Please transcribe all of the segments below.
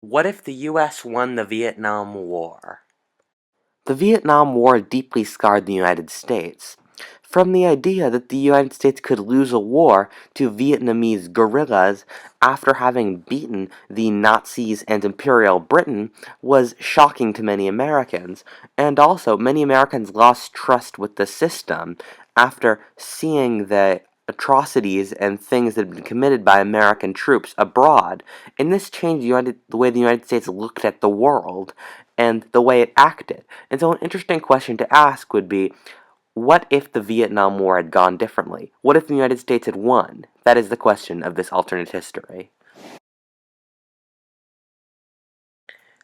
What if the U.S. won the Vietnam War? The Vietnam War deeply scarred the United States. From the idea that the United States could lose a war to Vietnamese guerrillas after having beaten the Nazis and Imperial Britain was shocking to many Americans, and also many Americans lost trust with the system after seeing the atrocities and things that had been committed by American troops abroad. And this changed the way the United States looked at the world and the way it acted. And so an interesting question to ask would be, what if the Vietnam War had gone differently? What if the United States had won? That is the question of this alternate history.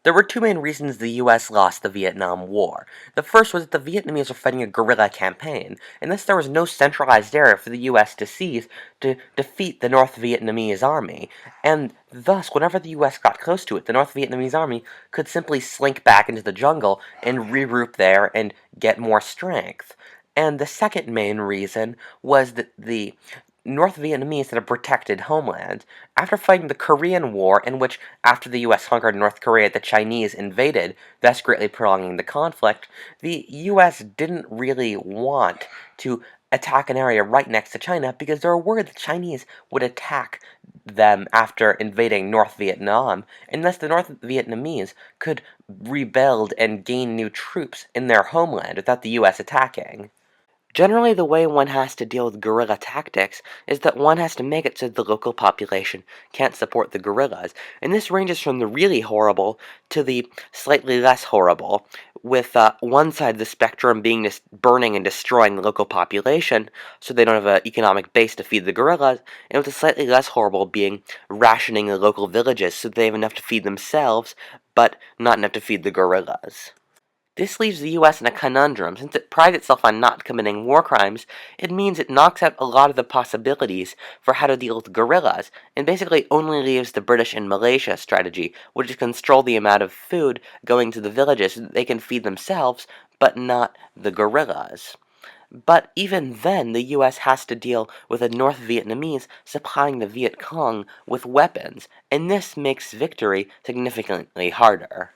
There were two main reasons the U.S. lost the Vietnam War. The first was that the Vietnamese were fighting a guerrilla campaign, and thus there was no centralized area for the U.S. to seize to defeat the North Vietnamese army, and thus whenever the U.S. got close to it, the North Vietnamese army could simply slink back into the jungle and regroup there and get more strength. And the second main reason was that the North Vietnamese had a protected homeland. After fighting the Korean War, in which, after the U.S. conquered North Korea, the Chinese invaded, thus greatly prolonging the conflict, the U.S. didn't really want to attack an area right next to China because they were worried the Chinese would attack them after invading North Vietnam, and thus the North Vietnamese could rebuild and gain new troops in their homeland without the U.S. attacking. Generally, the way one has to deal with guerrilla tactics is that one has to make it so the local population can't support the guerrillas, and this ranges from the really horrible to the slightly less horrible, with one side of the spectrum being just burning and destroying the local population so they don't have an economic base to feed the guerrillas, and with the slightly less horrible being rationing the local villages so they have enough to feed themselves, but not enough to feed the guerrillas. This leaves the U.S. in a conundrum. Since it prides itself on not committing war crimes, it means it knocks out a lot of the possibilities for how to deal with guerrillas, and basically only leaves the British and Malaysia strategy, which is control the amount of food going to the villages so that they can feed themselves, but not the guerrillas. But even then, the U.S. has to deal with the North Vietnamese supplying the Viet Cong with weapons, and this makes victory significantly harder.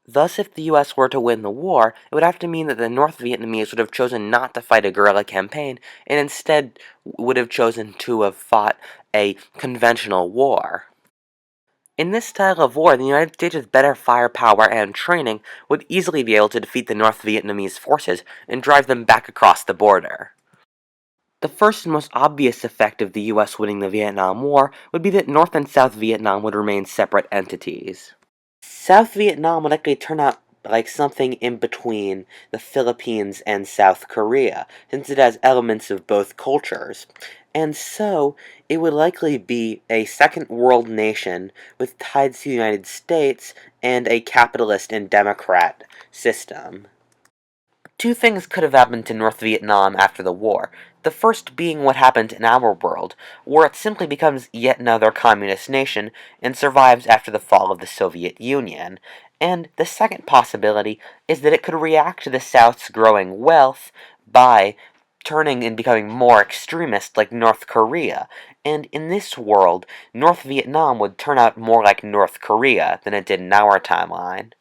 Thus, if the U.S. were to win the war, it would have to mean that the North Vietnamese would have chosen not to fight a guerrilla campaign, and instead would have chosen to have fought a conventional war. In this style of war, the United States with better firepower and training would easily be able to defeat the North Vietnamese forces and drive them back across the border. The first and most obvious effect of the U.S. winning the Vietnam War would be that North and South Vietnam would remain separate entities. South Vietnam would likely turn out like something in between the Philippines and South Korea, since it has elements of both cultures. And so, it would likely be a second world nation with ties to the United States and a capitalist and democrat system. Two things could have happened to North Vietnam after the war. The first being what happened in our world, where it simply becomes yet another communist nation and survives after the fall of the Soviet Union. And the second possibility is that it could react to the South's growing wealth by turning and becoming more extremist like North Korea. And in this world, North Vietnam would turn out more like North Korea than it did in our timeline.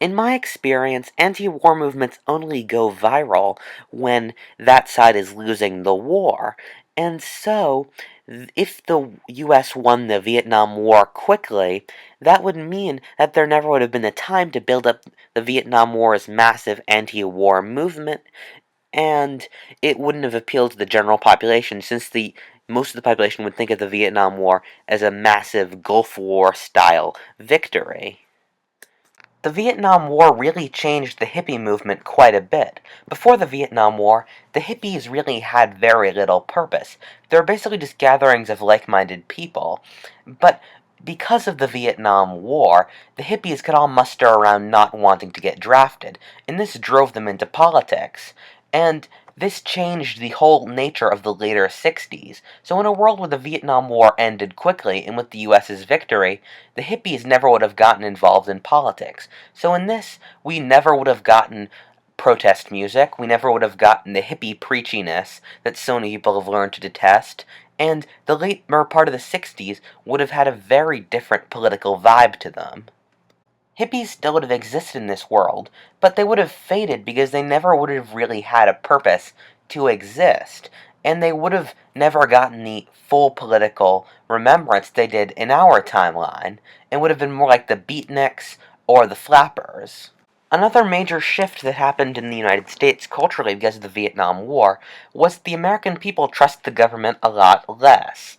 In my experience, anti-war movements only go viral when that side is losing the war. And so, if the U.S. won the Vietnam War quickly, that would mean that there never would have been the time to build up the Vietnam War's massive anti-war movement, and it wouldn't have appealed to the general population since most of the population would think of the Vietnam War as a massive Gulf War style victory. The Vietnam War really changed the hippie movement quite a bit. Before the Vietnam War, the hippies really had very little purpose. They were basically just gatherings of like-minded people. But because of the Vietnam War, the hippies could all muster around not wanting to get drafted, and this drove them into politics. And this changed the whole nature of the later 60s. So in a world where the Vietnam War ended quickly, and with the US's victory, the hippies never would have gotten involved in politics. So in this, we never would have gotten protest music, we never would have gotten the hippie preachiness that so many people have learned to detest, and the later part of the 60s would have had a very different political vibe to them. Hippies still would have existed in this world, but they would have faded because they never would have really had a purpose to exist, and they would have never gotten the full political remembrance they did in our timeline, and would have been more like the beatniks or the flappers. Another major shift that happened in the United States culturally because of the Vietnam War was the American people trust the government a lot less.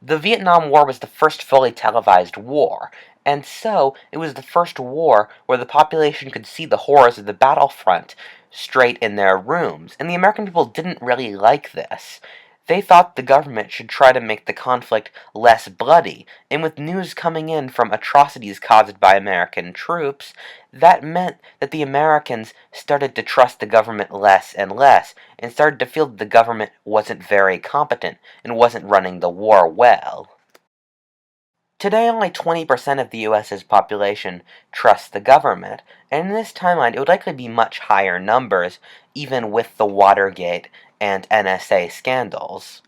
The Vietnam War was the first fully televised war, and so it was the first war where the population could see the horrors of the battlefront straight in their rooms, and the American people didn't really like this. They thought the government should try to make the conflict less bloody, and with news coming in from atrocities caused by American troops, that meant that the Americans started to trust the government less and less, and started to feel that the government wasn't very competent and wasn't running the war well. Today, only 20% of the US's population trusts the government, and in this timeline, it would likely be much higher numbers, even with the Watergate and NSA scandals.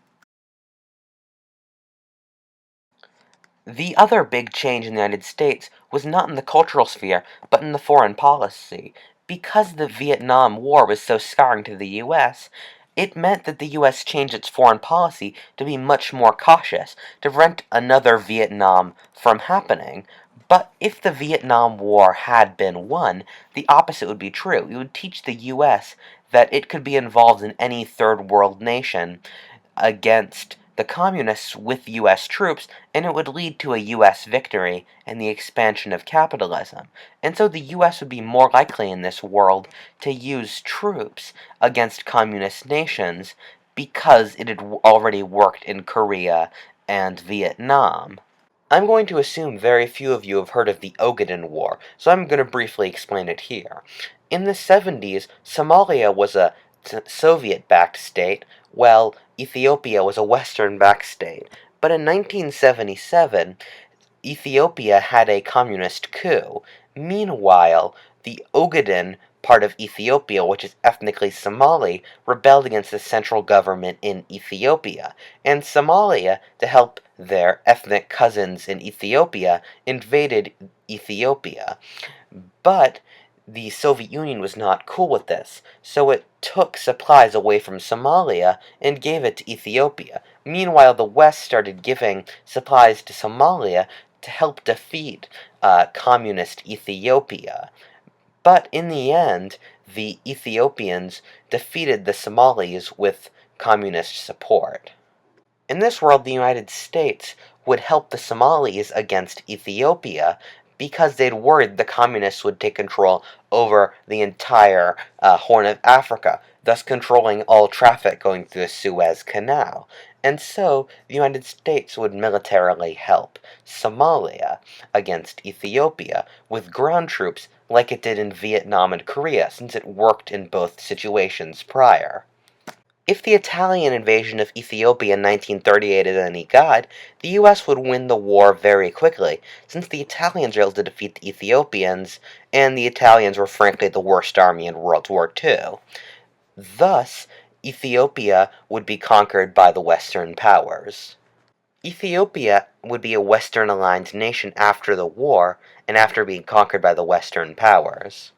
The other big change in the United States was not in the cultural sphere, but in the foreign policy. Because the Vietnam War was so scarring to the US, it meant that the US changed its foreign policy to be much more cautious, to prevent another Vietnam from happening. But if the Vietnam War had been won, the opposite would be true. It would teach the US that it could be involved in any third world nation against the communists with U.S. troops, and it would lead to a U.S. victory and the expansion of capitalism. And so the U.S. would be more likely in this world to use troops against communist nations because it had already worked in Korea and Vietnam. I'm going to assume very few of you have heard of the Ogaden War, so I'm going to briefly explain it here. In the 70s, Somalia was a Soviet-backed state, while Ethiopia was a Western-backed state. But in 1977, Ethiopia had a communist coup. Meanwhile, the Ogaden part of Ethiopia, which is ethnically Somali, rebelled against the central government in Ethiopia. And Somalia, to help their ethnic cousins in Ethiopia, invaded Ethiopia. But the Soviet Union was not cool with this, so it took supplies away from Somalia and gave it to Ethiopia. Meanwhile, the West started giving supplies to Somalia to help defeat communist Ethiopia. But in the end, the Ethiopians defeated the Somalis with communist support. In this world, the United States would help the Somalis against Ethiopia because they'd worried the communists would take control over the entire Horn of Africa, thus controlling all traffic going through the Suez Canal. And so, the United States would militarily help Somalia against Ethiopia with ground troops like it did in Vietnam and Korea, since it worked in both situations prior. If the Italian invasion of Ethiopia in 1938 is any guide, the US would win the war very quickly, since the Italians were able to defeat the Ethiopians, and the Italians were frankly the worst army in World War II. Thus, Ethiopia would be conquered by the Western powers. Ethiopia would be a Western-aligned nation after the war, and after being conquered by the Western powers.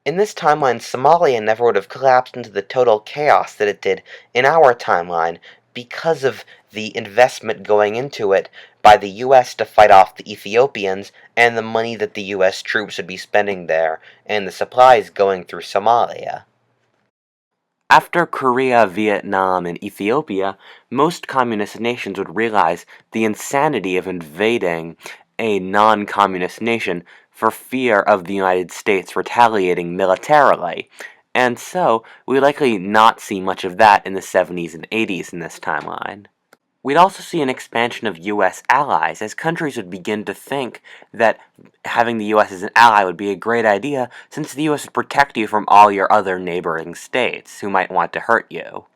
In this timeline, Somalia never would have collapsed into the total chaos that it did in our timeline because of the investment going into it by the US to fight off the Ethiopians and the money that the US troops would be spending there and the supplies going through Somalia. After Korea, Vietnam, and Ethiopia, most communist nations would realize the insanity of invading a non-communist nation for fear of the United States retaliating militarily. And so, we likely not see much of that in the 70s and 80s in this timeline. We'd also see an expansion of U.S. allies, as countries would begin to think that having the U.S. as an ally would be a great idea, since the U.S. would protect you from all your other neighboring states who might want to hurt you.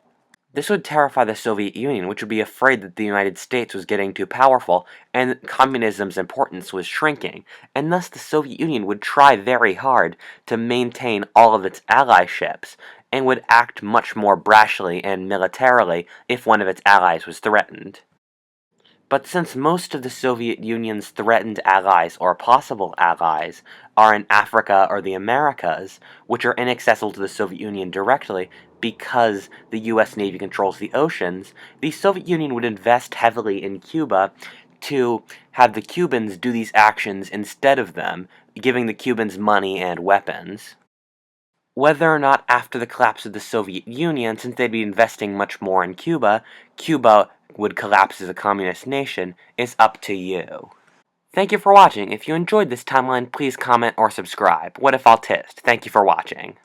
This would terrify the Soviet Union, which would be afraid that the United States was getting too powerful and communism's importance was shrinking, and thus the Soviet Union would try very hard to maintain all of its allyships and would act much more brashly and militarily if one of its allies was threatened. But since most of the Soviet Union's threatened allies or possible allies are in Africa or the Americas, which are inaccessible to the Soviet Union directly because the US Navy controls the oceans, the Soviet Union would invest heavily in Cuba to have the Cubans do these actions instead of them, giving the Cubans money and weapons. Whether or not after the collapse of the Soviet Union, since they'd be investing much more in Cuba, Cuba would collapse as a communist nation, is up to you. Thank you for watching. If you enjoyed this timeline, please comment or subscribe. What if I'll tist? Thank you for watching.